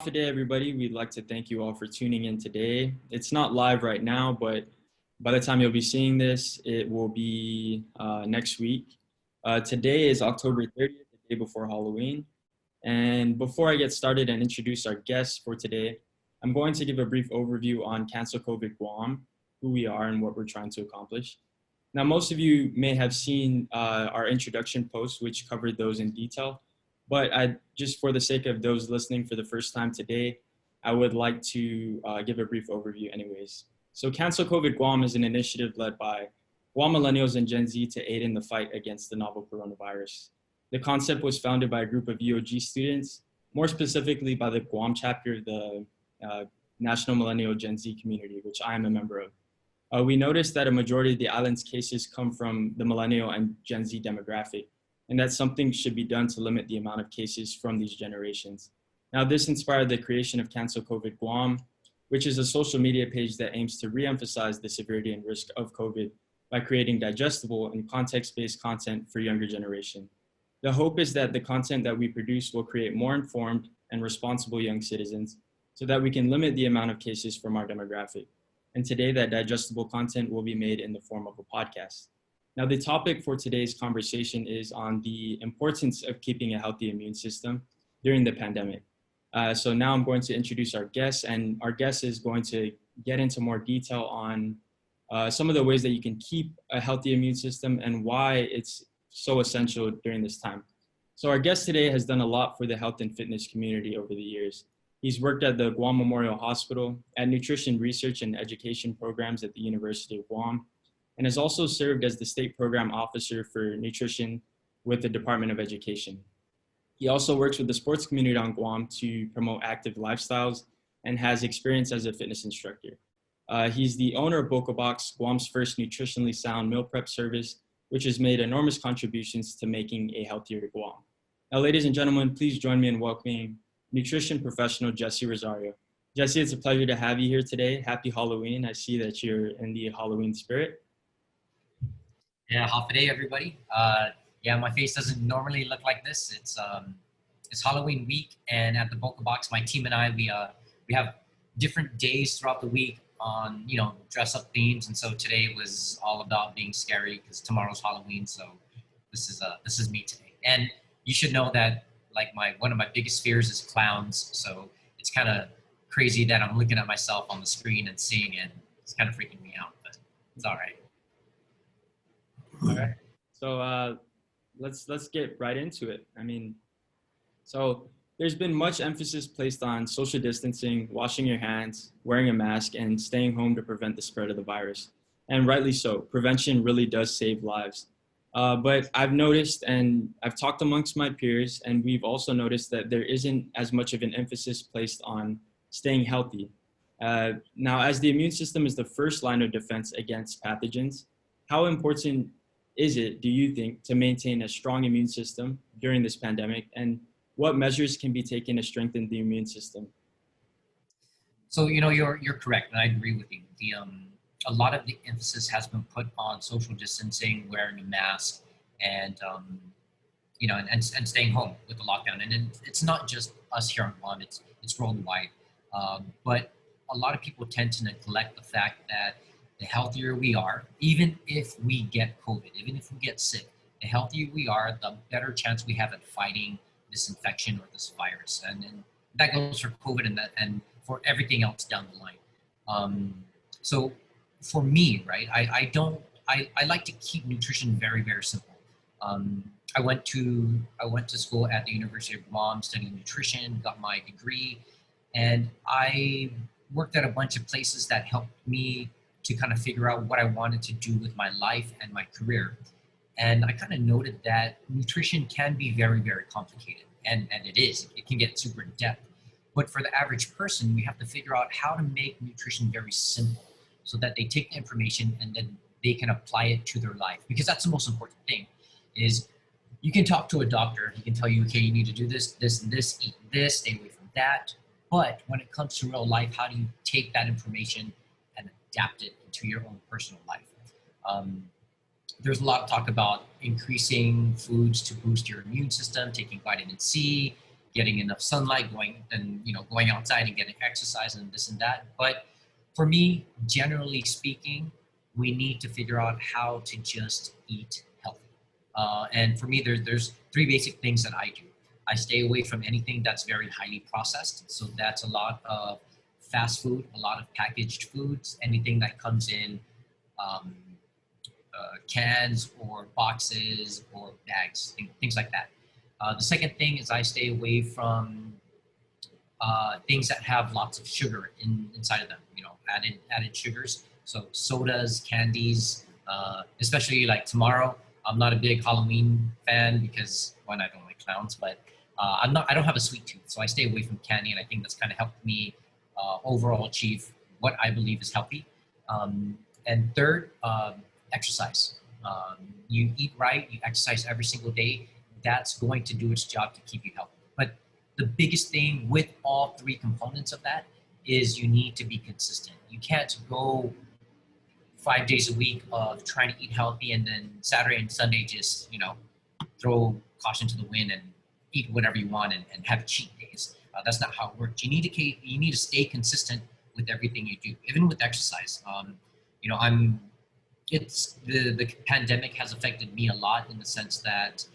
Today, everybody. We'd like to thank you all for tuning in today. It's not live right now, but by the time you'll be seeing this, it will be next week. Today is October 30th, the day before Halloween. And before I get started and introduce our guests for today, I'm going to give a brief overview on Cancel COVID Guam, who we are and what we're trying to accomplish. Now, most of you may have seen our introduction post, which covered those in detail. But just for the sake of those listening for the first time today, I would like to give a brief overview anyways. So Cancel COVID Guam is an initiative led by Guam millennials and Gen Z to aid in the fight against the novel coronavirus. The concept was founded by a group of UOG students, more specifically by the Guam chapter of the National Millennial Gen Z community, which I am a member of. We noticed that a majority of the island's cases come from the millennial and Gen Z demographic, and that something should be done to limit the amount of cases from these generations. Now, this inspired the creation of Cancel COVID Guam, which is a social media page that aims to re-emphasize the severity and risk of COVID by creating digestible and context-based content for younger generation. The hope is that the content that we produce will create more informed and responsible young citizens so that we can limit the amount of cases from our demographic. And today, that digestible content will be made in the form of a podcast. Now, the topic for today's conversation is on the importance of keeping a healthy immune system during the pandemic. So now I'm going to introduce our guest, and our guest is going to get into more detail on some of the ways that you can keep a healthy immune system and why it's so essential during this time. So our guest today has done a lot for the health and fitness community over the years. He's worked at the Guam Memorial Hospital, at nutrition research and education programs at the University of Guam, and has also served as the State Program Officer for Nutrition with the Department of Education. He also works with the sports community on Guam to promote active lifestyles and has experience as a fitness instructor. He's the owner of Boka, Guam's first nutritionally sound meal prep service, which has made enormous contributions to making a healthier Guam. Now, ladies and gentlemen, please join me in welcoming nutrition professional Jesse Rosario. Jesse, it's a pleasure to have you here today. Happy Halloween. I see that you're in the Halloween spirit. Yeah, half a day, everybody. Yeah, my face doesn't normally look like this. It's Halloween week, and at the Boka Box, my team and I, we have different days throughout the week on dress up themes, and so today was all about being scary because tomorrow's Halloween. So this is me today, and you should know that one of my biggest fears is clowns. So it's kind of crazy that I'm looking at myself on the screen and seeing it. It's kind of freaking me out, but it's all right. All right. So let's get right into it. So there's been much emphasis placed on social distancing, washing your hands, wearing a mask, and staying home to prevent the spread of the virus. And rightly so. Prevention really does save lives. But I've noticed, and I've talked amongst my peers, and we've also noticed that there isn't as much of an emphasis placed on staying healthy. Now, as the immune system is the first line of defense against pathogens, how important is it, do you think, to maintain a strong immune system during this pandemic, and what measures can be taken to strengthen the immune system? So you're correct, and I agree with you. A lot of the emphasis has been put on social distancing, wearing a mask, and and staying home with the lockdown. And it's not just us here in Guam; it's worldwide. But a lot of people tend to neglect the fact that the healthier we are, even if we get COVID, even if we get sick, the healthier we are, the better chance we have at fighting this infection or this virus. And that goes for COVID and for everything else down the line. So for me, right, I like to keep nutrition very, very simple. I went to school at the University of Guam, studying nutrition, got my degree, and I worked at a bunch of places that helped me to kind of figure out what I wanted to do with my life and my career. And I kind of noted that nutrition can be very, very complicated. And it is. It can get super in depth. But for the average person, we have to figure out how to make nutrition very simple so that they take the information and then they can apply it to their life. Because that's the most important thing, is you can talk to a doctor. He can tell you, okay, you need to do this, this, and this, eat this, stay away from that. But when it comes to real life, how do you take that information and adapt it into your own personal life? There's a lot of talk about increasing foods to boost your immune system, taking vitamin C, getting enough sunlight, going outside and getting exercise and this and that. But for me, generally speaking, we need to figure out how to just eat healthy. And for me, there's three basic things that I do. I stay away from anything that's very highly processed. So that's a lot of fast food, a lot of packaged foods, anything that comes in um, cans or boxes or bags, things like that. The second thing is I stay away from things that have lots of sugar inside of them, added sugars. So sodas, candies, especially like tomorrow. I'm not a big Halloween fan because one, I don't like clowns, but I don't have a sweet tooth, so I stay away from candy, and I think that's kind of helped me overall achieve what I believe is healthy. And third, exercise. You eat right, you exercise every single day. That's going to do its job to keep you healthy. But the biggest thing with all three components of that is you need to be consistent. You can't go 5 days a week of trying to eat healthy and then Saturday and Sunday just, throw caution to the wind and eat whatever you want and have cheat days. That's not how it works. You need to stay consistent with everything you do, even with exercise. The pandemic has affected me a lot in the sense that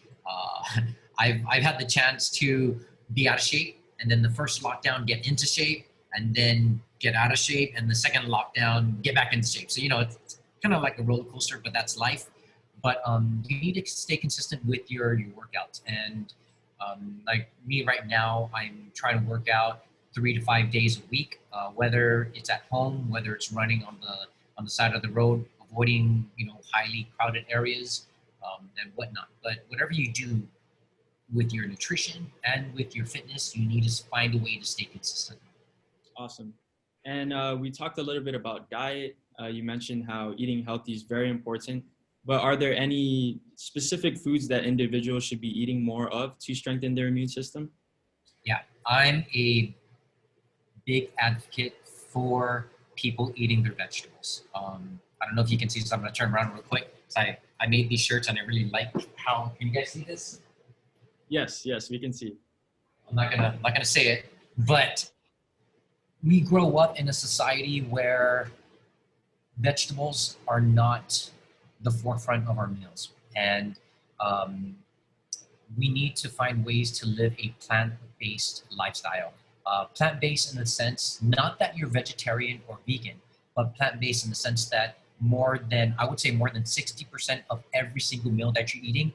I've had the chance to be out of shape, and then the first lockdown get into shape, and then get out of shape, and the second lockdown get back into shape. So it's kind of like a roller coaster, but that's life. But you need to stay consistent with your workouts. And like me right now, I'm trying to work out 3 to 5 days a week, whether it's at home, whether it's running on the side of the road, avoiding highly crowded areas and whatnot. But whatever you do with your nutrition and with your fitness, you need to find a way to stay consistent. Awesome. And we talked a little bit about diet. You mentioned how eating healthy is very important, but are there any specific foods that individuals should be eating more of to strengthen their immune system? Yeah, I'm a big advocate for people eating their vegetables. I don't know if you can see, so I'm going to turn around real quick. I made these shirts and I really like how, can you guys see this? Yes, we can see. I'm not gonna say it, but we grow up in a society where vegetables are not the forefront of our meals, and we need to find ways to live a plant-based lifestyle. Plant-based in the sense, not that you're vegetarian or vegan, but plant-based in the sense that I would say more than 60% of every single meal that you're eating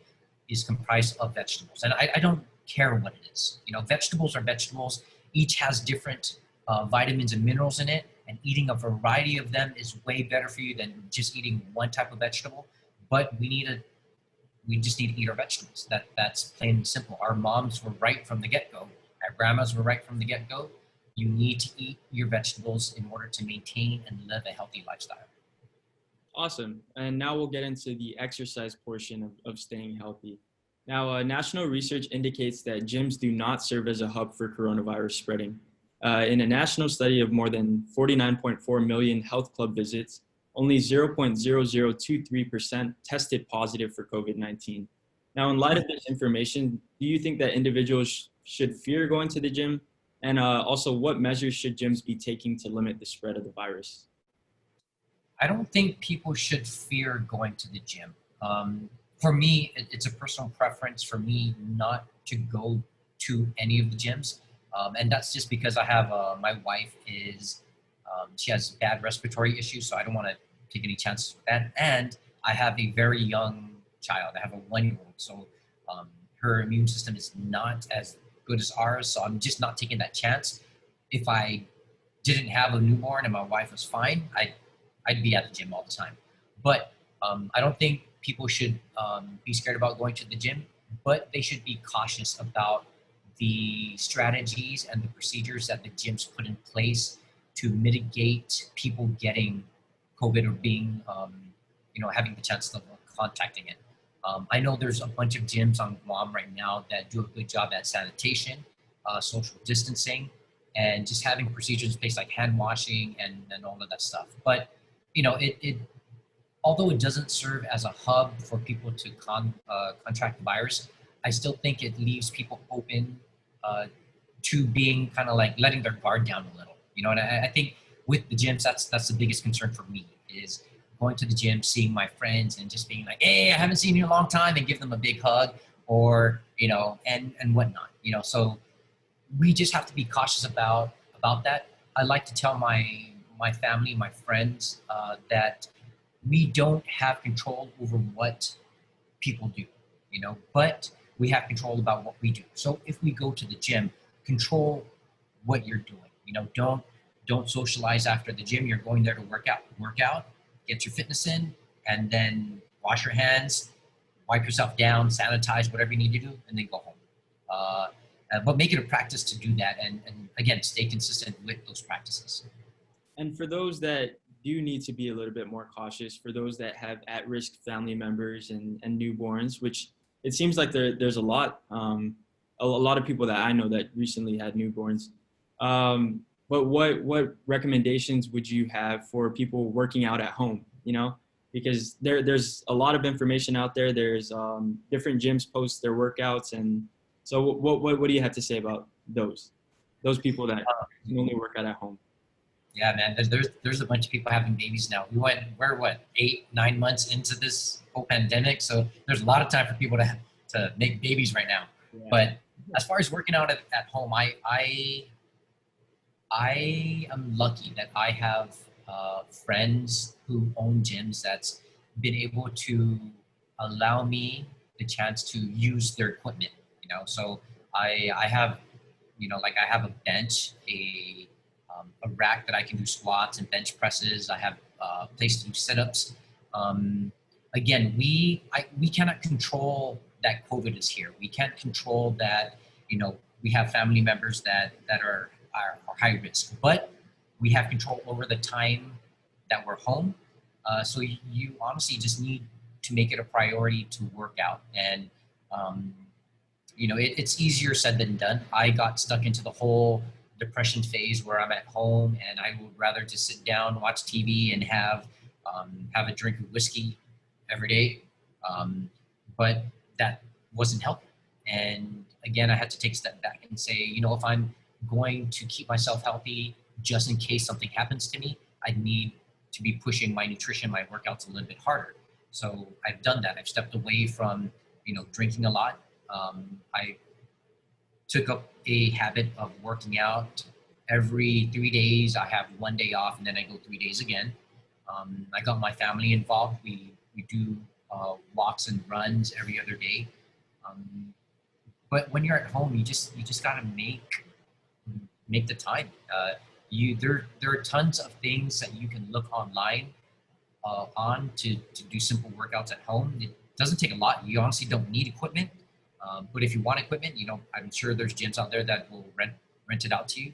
is comprised of vegetables. And I don't care what it is. Vegetables are vegetables. Each has different vitamins and minerals in it, and eating a variety of them is way better for you than just eating one type of vegetable. But we just need to eat our vegetables. That's plain and simple. Our moms were right from the get-go. Our grandmas were right from the get-go. You need to eat your vegetables in order to maintain and live a healthy lifestyle. Awesome. And now we'll get into the exercise portion of staying healthy. Now, national research indicates that gyms do not serve as a hub for coronavirus spreading. In a national study of more than 49.4 million health club visits, only 0.0023% tested positive for COVID-19. Now, in light of this information, do you think that individuals should fear going to the gym? And also, what measures should gyms be taking to limit the spread of the virus? I don't think people should fear going to the gym. For me, it's a personal preference for me not to go to any of the gyms. And that's just because I have, my wife she has bad respiratory issues, so I don't want to take any chances with that. And I have a very young child. I have a 1-year-old, so her immune system is not as good as ours, so I'm just not taking that chance. If I didn't have a newborn and my wife was fine, I'd be at the gym all the time. But I don't think people should be scared about going to the gym, but they should be cautious about the strategies and the procedures that the gyms put in place to mitigate people getting COVID or being, having the chance of contacting it. I know there's a bunch of gyms on Guam right now that do a good job at sanitation, social distancing, and just having procedures in place like hand washing and all of that stuff. But although it doesn't serve as a hub for people to contract the virus, I still think it leaves people open to being kind of like letting their guard down a little, you know. And I think with the gyms, that's the biggest concern for me, is going to the gym, seeing my friends, and just being like, hey, I haven't seen you in a long time, and give them a big hug, or you know, and whatnot, you know. So we just have to be cautious about that. I like to tell my family, my friends, that we don't have control over what people do, you know, but we have control about what we do. So if we go to the gym, control what you're doing. You know, don't socialize after the gym. You're going there to work out. Work out, get your fitness in, and then wash your hands, wipe yourself down, sanitize, whatever you need to do, and then go home. But make it a practice to do that, and again, stay consistent with those practices. And for those that do need to be a little bit more cautious, for those that have at-risk family members and newborns, which it seems like there's a lot of people that I know that recently had newborns. But what recommendations would you have for people working out at home? You know, because there's a lot of information out there. There's different gyms post their workouts, and so what do you have to say about those people that can only work out at home? Yeah, man. There's a bunch of people having babies now. We're what, 8, 9 months into this whole pandemic, so there's a lot of time for people to make babies right now. Yeah. But as far as working out at home, I am lucky that I have friends who own gyms that's been able to allow me the chance to use their equipment. You know, so I have, you know, like I have a bench, a rack that I can do squats and bench presses. I have a place to do sit-ups. Again, we cannot control that COVID is here. We can't control that, you know, we have family members that are high risk, but we have control over the time that we're home. So you honestly just need to make it a priority to work out. And, you know, it's easier said than done. I got stuck into the whole depression phase where I'm at home and I would rather just sit down, watch TV, and have a drink of whiskey every day. But that wasn't helping. And again, I had to take a step back and say, you know, if I'm going to keep myself healthy, just in case something happens to me, I need to be pushing my nutrition, my workouts a little bit harder. So I've done that. I've stepped away from, you know, drinking a lot. I took up a habit of working out every 3 days. I have 1 day off and then I go 3 days again. I got my family involved. We do walks and runs every other day. But when you're at home, you just got to make the time. There are tons of things that you can look online on to do simple workouts at home. It doesn't take a lot. You honestly don't need equipment. But if you want equipment, you know, I'm sure there's gyms out there that will rent it out to you.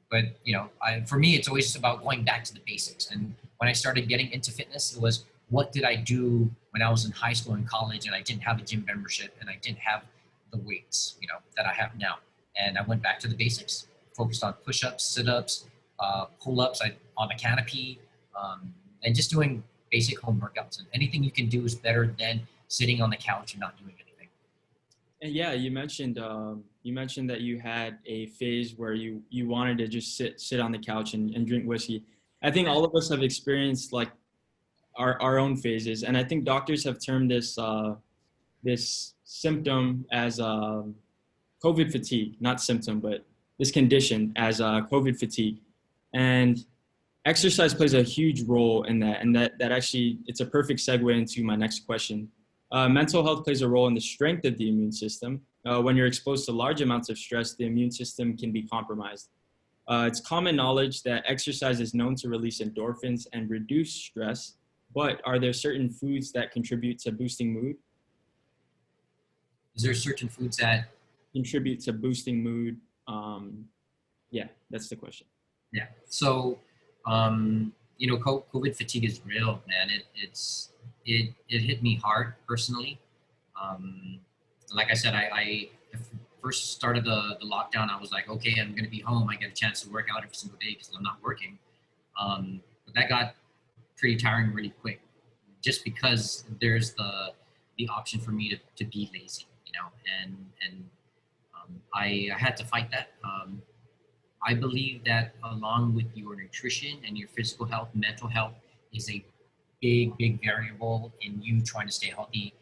But you know, for me, it's always about going back to the basics. And when I started getting into fitness, it was, what did I do when I was in high school and college and I didn't have a gym membership and I didn't have the weights, you know, that I have now. And I went back to the basics, focused on push-ups, sit-ups, pull-ups on a canopy, and just doing basic home workouts. And anything you can do is better than sitting on the couch and not doing anything. And yeah, you mentioned that you had a phase where you wanted to just sit on the couch and drink whiskey. I think all of us have experienced like our own phases, and I think doctors have termed this symptom as COVID fatigue, not symptom, but this condition as COVID fatigue. And exercise plays a huge role in that. And that actually, it's a perfect segue into my next question. Mental health plays a role in the strength of the immune system. When you're exposed to large amounts of stress, the immune system can be compromised. It's common knowledge that exercise is known to release endorphins and reduce stress, but are there certain foods that contribute to boosting mood? Is there certain foods that contribute to boosting mood? Yeah, that's the question. Yeah. So, you know, COVID fatigue is real, man. It hit me hard personally. Like I said, I first started the lockdown. I was like, okay, I'm going to be home. I get a chance to work out every single day because I'm not working. But that got pretty tiring really quick, just because there's the option for me to be lazy, you know, and I had to fight that. I believe that along with your nutrition and your physical health, mental health is a big variable in you trying to stay healthy,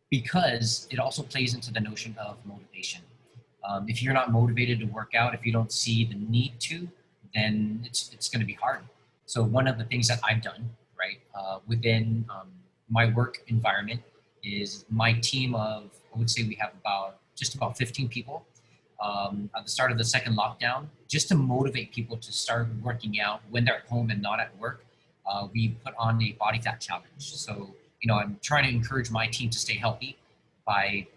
because it also plays into the notion of motivation. If you're not motivated to work out, if you don't see the need to, then it's going to be hard. So one of the things that I've done, right, within my work environment is my team of, I would say we have about just about 15 people at the start of the second lockdown, just to motivate people to start working out when they're at home and not at work. We put on a body fat challenge. So, I'm trying to encourage my team to stay healthy by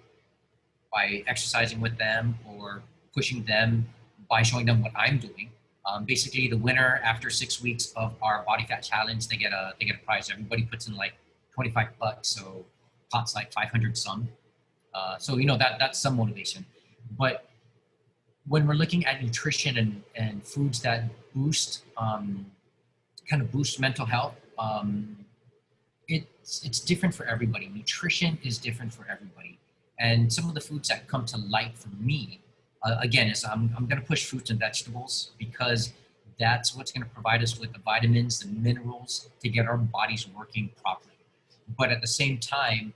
exercising with them or pushing them by showing them what I'm doing. Basically, the winner after 6 weeks of our body fat challenge, they get a prize. Everybody puts in like $25, so pot's like 500 some. So that's some motivation. But when we're looking at nutrition and foods that boost kind of boost mental health, it's different for everybody. Nutrition is different for everybody. And some of the foods that come to light for me, again, is I'm going to push fruits and vegetables, because that's what's going to provide us with the vitamins, the minerals to get our bodies working properly. But at the same time,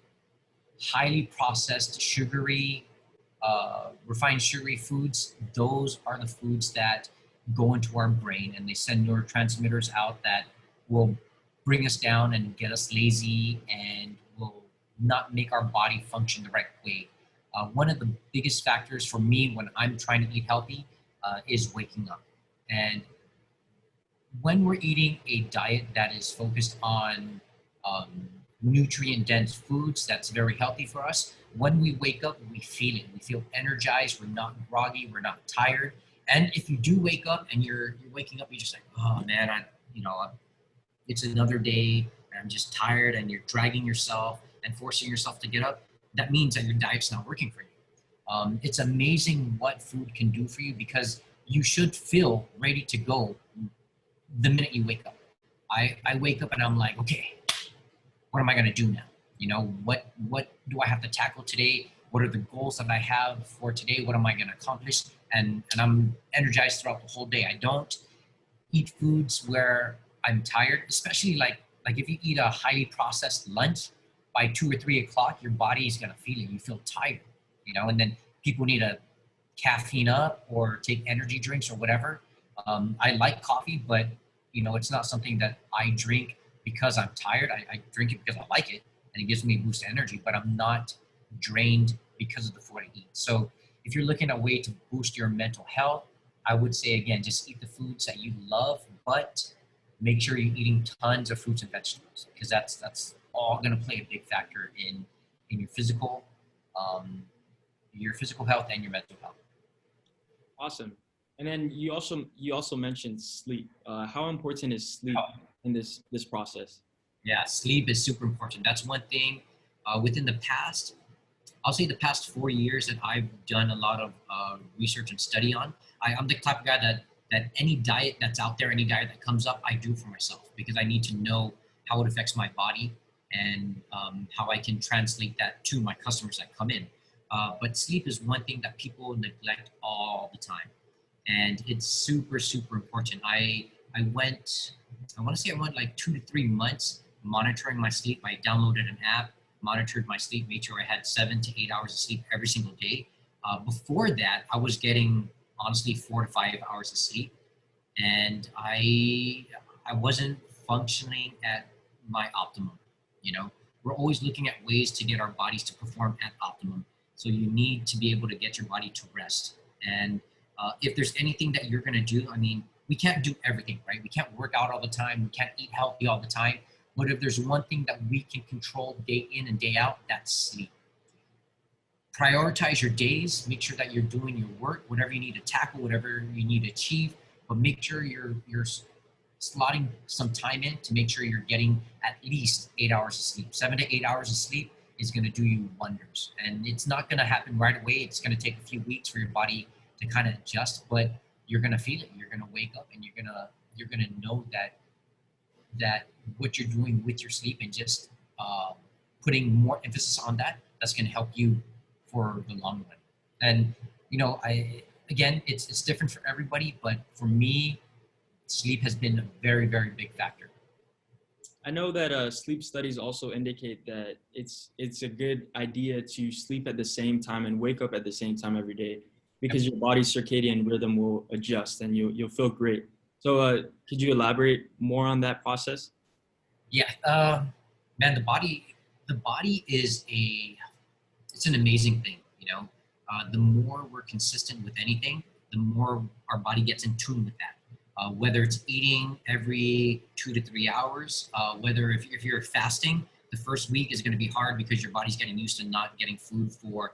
highly processed, sugary, refined sugary foods, those are the foods that go into our brain and they send neurotransmitters out that will bring us down and get us lazy and will not make our body function the right way. One of the biggest factors for me when I'm trying to eat healthy is waking up. And when we're eating a diet that is focused on nutrient dense foods that's very healthy for us, when we wake up, we feel it. We feel energized. We're not groggy. We're not tired. And if you do wake up and you're waking up, you're just like, oh man, it's another day and I'm just tired, and you're dragging yourself and forcing yourself to get up, that means that your diet's not working for you. It's amazing what food can do for you, because you should feel ready to go the minute you wake up. I wake up and I'm like, okay, what am I going to do now? What do I have to tackle today? What are the goals that I have for today? What am I going to accomplish? And I'm energized throughout the whole day. I don't eat foods where I'm tired, especially like if you eat a highly processed lunch, by 2 or 3 o'clock, your body is going to feel it. You feel tired, and then people need to caffeine up or take energy drinks or whatever. I like coffee, but it's not something that I drink because I'm tired. I drink it because I like it and it gives me a boost of energy, but I'm not drained because of the food I eat. So if you're looking at a way to boost your mental health, I would say, again, just eat the foods that you love, but make sure you're eating tons of fruits and vegetables, because that's all going to play a big factor in your physical health and your mental health. Awesome. And then you also mentioned sleep. How important is sleep in this process? Yeah, sleep is super important. That's one thing within the past, I'll say the past 4 years, that I've done a lot of research and study on. I'm the type of guy that any diet that's out there, any diet that comes up, I do for myself, because I need to know how it affects my body and how I can translate that to my customers that come in. But sleep is one thing that people neglect all the time. And it's super important. I want to say I went like 2 to 3 months monitoring my sleep. I downloaded an app, monitored my sleep, made sure I had 7 to 8 hours of sleep every single day. Before that, I was getting honestly 4 to 5 hours of sleep, and I wasn't functioning at my optimum. We're always looking at ways to get our bodies to perform at optimum. So you need to be able to get your body to rest. And if there's anything that you're going to do, we can't do everything, right? We can't work out all the time. We can't eat healthy all the time. But if there's one thing that we can control day in and day out, that's sleep. Prioritize your days. Make sure that you're doing your work, whatever you need to tackle, whatever you need to achieve. But make sure you're slotting some time in to make sure you're getting at least 8 hours of sleep. 7 to 8 hours of sleep is going to do you wonders. And it's not going to happen right away. It's going to take a few weeks for your body to kind of adjust, but you're going to feel it. You're going to wake up and you're going to know that what you're doing with your sleep, and just putting more emphasis on that's going to help you for the long run. And I again, it's different for everybody, but for me, sleep has been a very, very big factor. I know that sleep studies also indicate that it's a good idea to sleep at the same time and wake up at the same time every day Yep. because your body's circadian rhythm will adjust and you'll feel great. So could you elaborate more on that process? Yeah, man, the body is it's an amazing thing. The more we're consistent with anything, the more our body gets in tune with that. Whether it's eating every 2 to 3 hours, whether if you're fasting, the first week is going to be hard because your body's getting used to not getting food for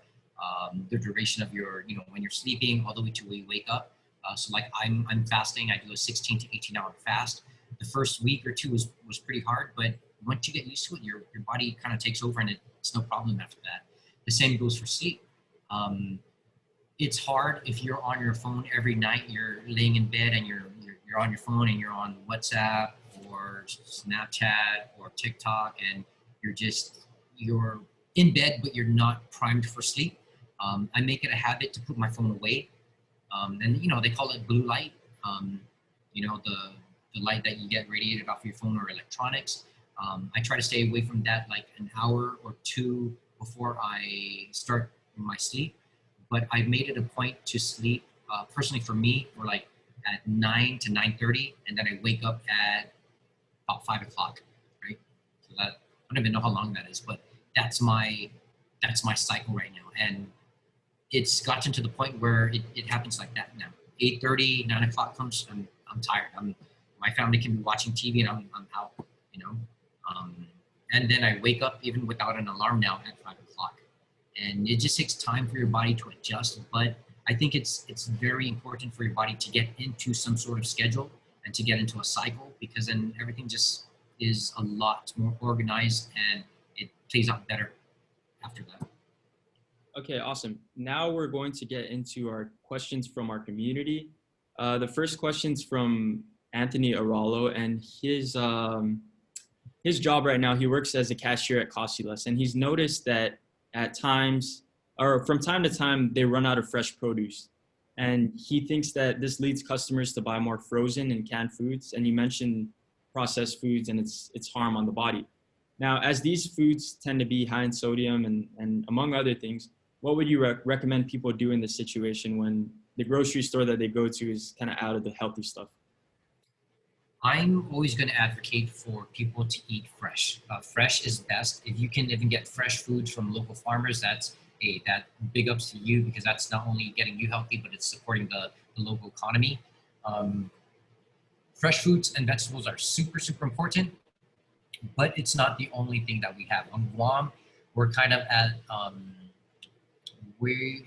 the duration of your, when you're sleeping all the way to when you wake up. So like I'm fasting, I do a 16 to 18 hour fast. The first week or two was pretty hard, but once you get used to it, your body kind of takes over and it's no problem after that. The same goes for sleep. Um, it's hard if you're on your phone every night. You're laying in bed and you're on your phone and you're on WhatsApp or Snapchat or TikTok, and you're in bed but you're not primed for sleep. I make it a habit to put my phone away, and they call it blue light. Um, the light that you get radiated off your phone or electronics. I try to stay away from that like an hour or two before I start my sleep. But I've made it a point to sleep personally for me, or like at 9 to 9:30, and then I wake up at about 5 o'clock, right? So that I don't even know how long that is, but that's my that's my cycle right now, and it's gotten to the point where it happens like that now. 8:30, 9 o'clock comes, I'm tired. My family can be watching TV and I'm out, you know. Um, and then I wake up even without an alarm now at 5 o'clock, and it just takes time for your body to adjust. But I think it's very important for your body to get into some sort of schedule and to get into a cycle, because then everything just is a lot more organized and it plays out better after that. Okay, awesome. Now we're going to get into our questions from our community. The first question's from Anthony Aralo, and his job right now, he works as a cashier at Costuless, and he's noticed that at times, or from time to time, they run out of fresh produce. And he thinks that this leads customers to buy more frozen and canned foods. And you mentioned processed foods and its harm on the body. Now, as these foods tend to be high in sodium and among other things, what would you recommend people do in this situation when the grocery store that they go to is kind of out of the healthy stuff? I'm always going to advocate for people to eat fresh. Fresh is best. If you can even get fresh foods from local farmers, that big ups to you, because that's not only getting you healthy, but it's supporting the local economy. Um, Fresh fruits and vegetables are super, super important, but it's not the only thing that we have. On Guam, we're kind of at we're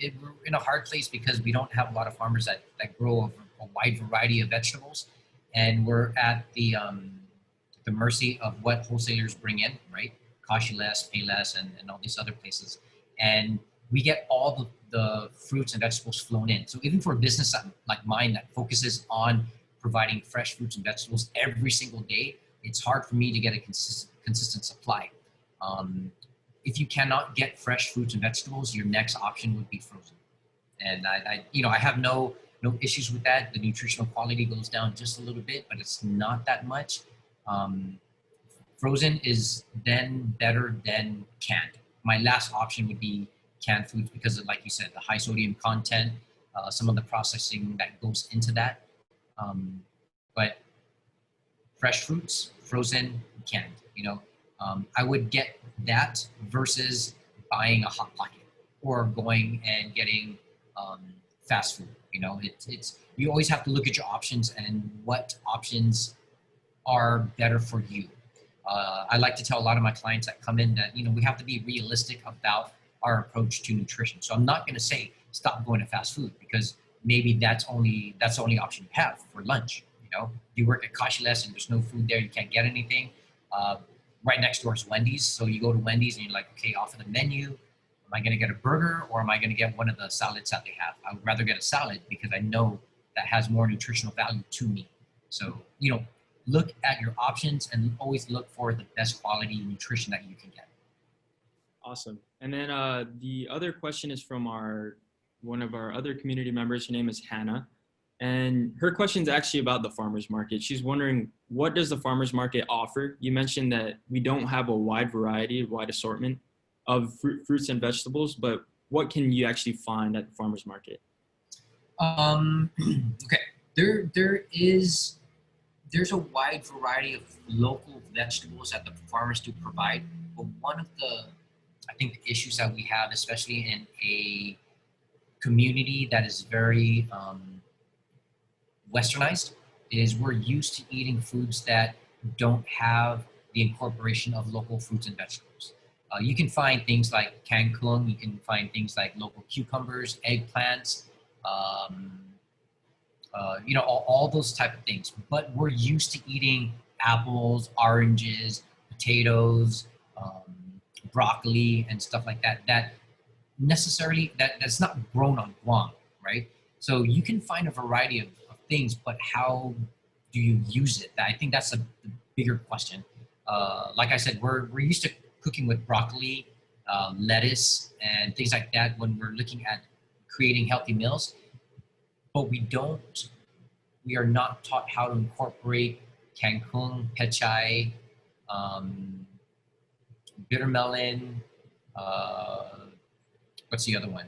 in a hard place because we don't have a lot of farmers that grow a wide variety of vegetables, and we're at the mercy of what wholesalers bring in, right? Less, Payless, and all these other places, and we get all the fruits and vegetables flown in. So even for a business like mine that focuses on providing fresh fruits and vegetables every single day, it's hard for me to get a consistent supply. Um, if you cannot get fresh fruits and vegetables, your next option would be frozen. And I have no issues with that. The nutritional quality goes down just a little bit, but it's not that much. Um, Frozen is then better than canned. My last option would be canned foods because of, like you said, the high sodium content, some of the processing that goes into that. Um, but fresh fruits, frozen, canned. I would get that versus buying a hot pocket or going and getting um, fast food. It's you always have to look at your options and what options are better for you. I like to tell a lot of my clients that come in that we have to be realistic about our approach to nutrition. So I'm not going to say stop going to fast food, because maybe that's the only option you have for lunch. You work at Kashiles and there's no food there, you can't get anything. Uh, right next door is Wendy's, so you go to Wendy's and you're like, okay, off of the menu, am I going to get a burger or am I going to get one of the salads that they have? I would rather get a salad because I know that has more nutritional value to me. So look at your options and always look for the best quality nutrition that you can get. Awesome. And then the other question is from our one of our other community members. Her name is Hannah. And her question is actually about the farmers market. She's wondering, what does the farmers market offer? You mentioned that we don't have a wide variety, wide assortment of fruits and vegetables, but what can you actually find at the farmers market? Um, okay, there's a wide variety of local vegetables that the farmers do provide, but one of the I think the issues that we have, especially in a community that is very westernized, is we're used to eating foods that don't have the incorporation of local fruits and vegetables. You can find things like kangkung, you can find things like local cucumbers, eggplants, um, all those type of things. But we're used to eating apples, oranges, potatoes, broccoli, and stuff like that. That necessarily that's not grown on Guam, right? So you can find a variety of things, but how do you use it? I think that's the bigger question. Like I said, we're used to cooking with broccoli, lettuce, and things like that when we're looking at creating healthy meals, but we are not taught how to incorporate kangkung, pechay, um, bitter melon. Uh, what's the other one?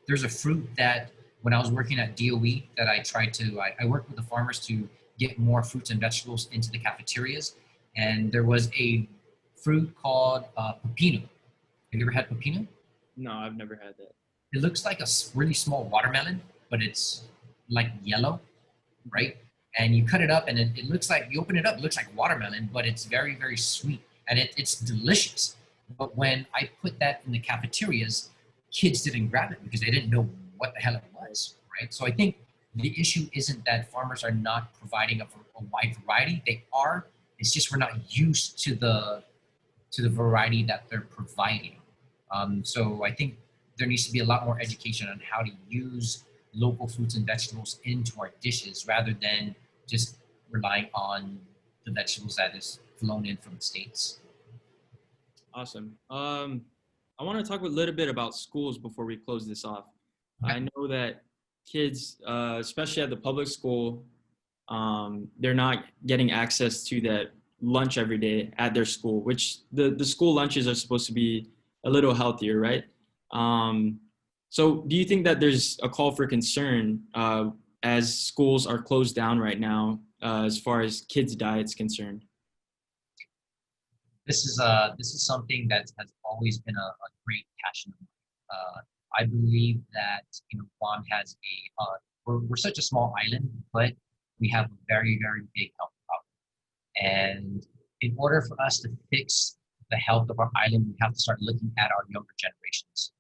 There's a fruit that when I was working at DOE that I worked with the farmers to get more fruits and vegetables into the cafeterias. And there was a fruit called pepino. Have you ever had pepino? No, I've never had that. It looks like a really small watermelon, but it's like yellow, right? And you cut it up and it looks like, you open it up, it looks like watermelon, but it's very, very sweet and it's delicious. But when I put that in the cafeterias, kids didn't grab it because they didn't know what the hell it was, right? So I think the issue isn't that farmers are not providing a wide variety. They are. It's just we're not used to the variety that they're providing. So I think there needs to be a lot more education on how to use local fruits and vegetables into our dishes rather than just relying on the vegetables that is flown in from the States. Awesome. I want to talk a little bit about schools before we close this off. Okay. I know that kids, especially at the public school, they're not getting access to that lunch every day at their school, which the school lunches are supposed to be a little healthier, right? Um, so do you think that there's a call for concern as schools are closed down right now as far as kids' diets concerned? This is something that has always been a great passion of mine. I believe that Guam has we're such a small island, but we have a very very big health problem. And in order for us to fix the health of our island, we have to start looking at our younger generations.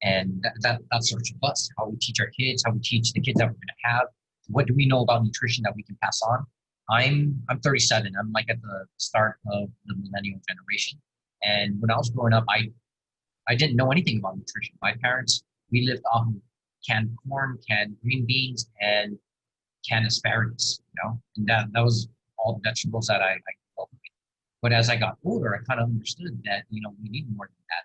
And that starts with us, how we teach our kids, how we teach the kids that we're going to have. What do we know about nutrition that we can pass on? I'm 37. I'm like at the start of the millennial generation. And when I was growing up, I didn't know anything about nutrition. My parents, we lived off of canned corn, canned green beans, and canned asparagus, and that was all the vegetables that I grew up with. But as I got older, I kind of understood that, we need more than that.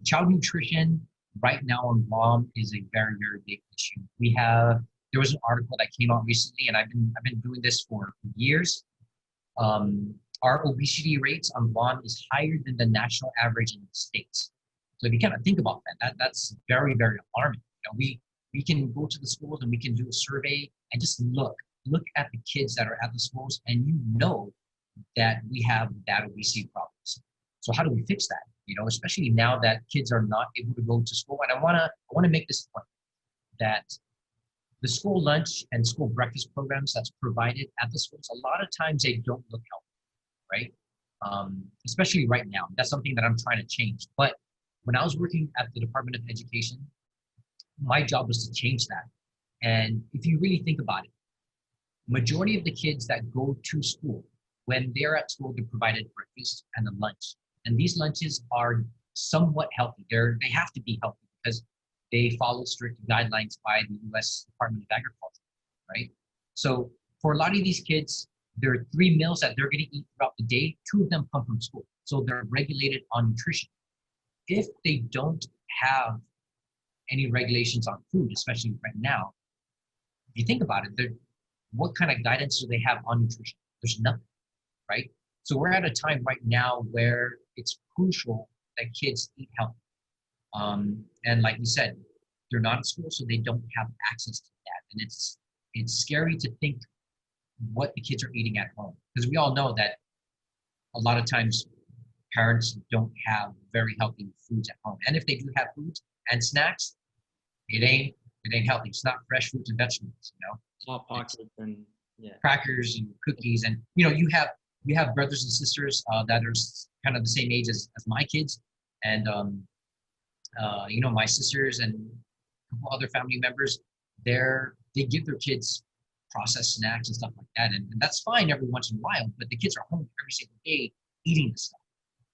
Child nutrition right now in Guam is a very, very big issue. There was an article that came out recently, and I've been doing this for years. Our obesity rates on Guam is higher than the national average in the States. So if you kind of think about that's very, very alarming. We can go to the schools and we can do a survey and just look at the kids that are at the schools, and that we have bad obesity problems. So how do we fix that? Especially now that kids are not able to go to school. And I wanna make this point that the school lunch and school breakfast programs that's provided at the schools, a lot of times they don't look healthy, right? Especially right now. That's something that I'm trying to change. But when I was working at the Department of Education, my job was to change that. And if you really think about it, majority of the kids that go to school, when they're at school, they're provided breakfast and a lunch. And these lunches are somewhat healthy. They have to be healthy because they follow strict guidelines by the U.S. Department of Agriculture, right? So for a lot of these kids, there are 3 meals that they're going to eat throughout the day. 2 of them come from school. So they're regulated on nutrition. If they don't have any regulations on food, especially right now. If you think about it, what kind of guidance do they have on nutrition? There's nothing, right? So we're at a time right now where it's crucial that kids eat healthy. And like you said, they're not in school, so they don't have access to that. And it's scary to think what the kids are eating at home, because we all know that a lot of times parents don't have very healthy foods at home. And if they do have foods and snacks, it ain't healthy. It's not fresh fruits and vegetables, Hot It's pockets and yeah. crackers and cookies. And you have brothers and sisters that are kind of the same age as my kids. And my sisters and a couple other family members, they give their kids processed snacks and stuff like that. And that's fine every once in a while, but the kids are home every single day eating this stuff.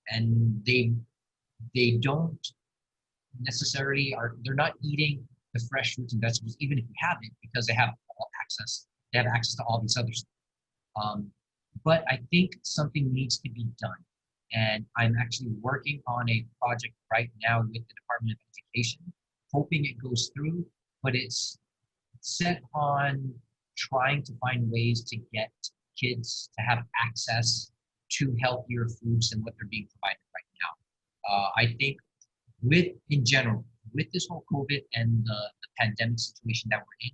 And they don't necessarily they're not eating the fresh fruits and vegetables, even if you have it, because they have access. They have access to all these other stuff. But I think something needs to be done. And I'm actually working on a project right now with the Department of Education, hoping it goes through, but it's set on trying to find ways to get kids to have access to healthier foods than what they're being provided right now. I think in general, with this whole COVID and the pandemic situation that we're in,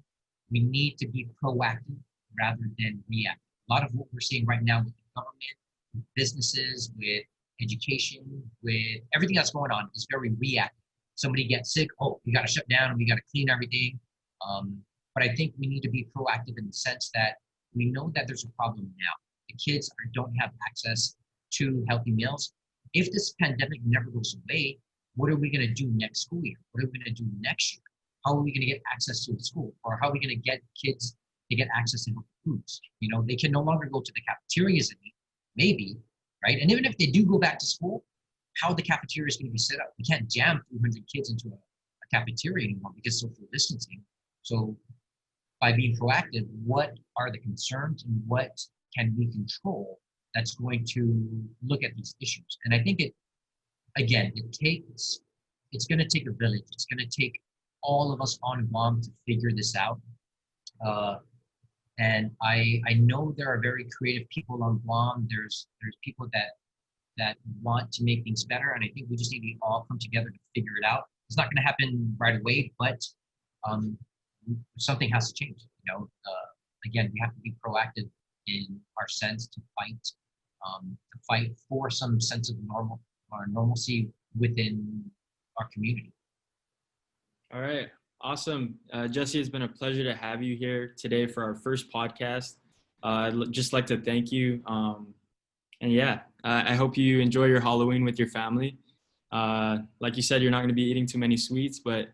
we need to be proactive rather than reactive. A lot of what we're seeing right now with the government, with businesses, with education, with everything that's going on is very reactive. Somebody gets sick, oh, we got to shut down and we got to clean everything. But I think we need to be proactive in the sense that we know that there's a problem now. The kids don't have access to healthy meals. If this pandemic never goes away, what are we going to do next school year? What are we going to do next year? How are we going to get access to the school? Or how are we going to get kids to get access to healthy foods? They can no longer go to the cafeterias and eat, maybe, right? And even if they do go back to school, how the cafeteria is going to be set up. We can't jam 300 kids into a cafeteria anymore because social distancing. So by being proactive, what are the concerns and what can we control that's going to look at these issues? And I think it's going to take a village. It's going to take all of us on Guam to figure this out. And I know there are very creative people on Guam. There's people that want to make things better, and I think we just need to all come together to figure it out. It's not going to happen right away, but something has to change. Again, we have to be proactive in our sense to fight for some sense of normalcy within our community. All right. Awesome. Jesse, it's been a pleasure to have you here today for our first podcast. I'd just like to thank you. And yeah, I hope you enjoy your Halloween with your family. Like you said, you're not going to be eating too many sweets, but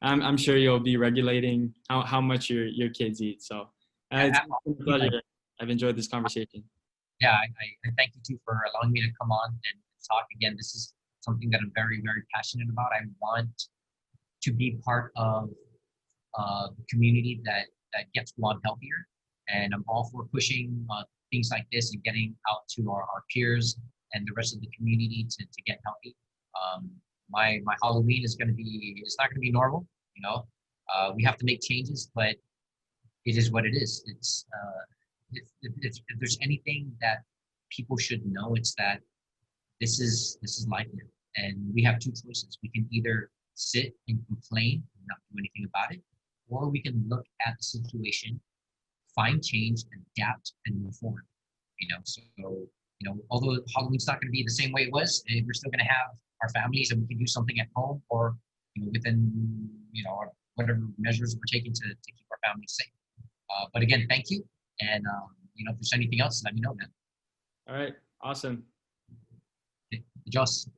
I'm sure you'll be regulating how much your kids eat. So it's been a pleasure. I've enjoyed this conversation. Yeah, I thank you too for allowing me to come on and talk again. This is something that I'm very, very passionate about. I want to be part of the community that gets Guam healthier. And I'm all for pushing things like this and getting out to our peers and the rest of the community to get healthy. My Halloween it's not going to be normal, we have to make changes, but it is what it is. If there's anything that people should know, it's that this is life now. And we have two choices. We can either sit and complain and not do anything about it, or we can look at the situation, find change, adapt, and move forward. So although Halloween's not going to be the same way it was, we're still going to have our families, and we can do something at home or within whatever measures we're taking to keep our families safe. But again, thank you, and if there's anything else, let me know, man. All right, awesome. Joss.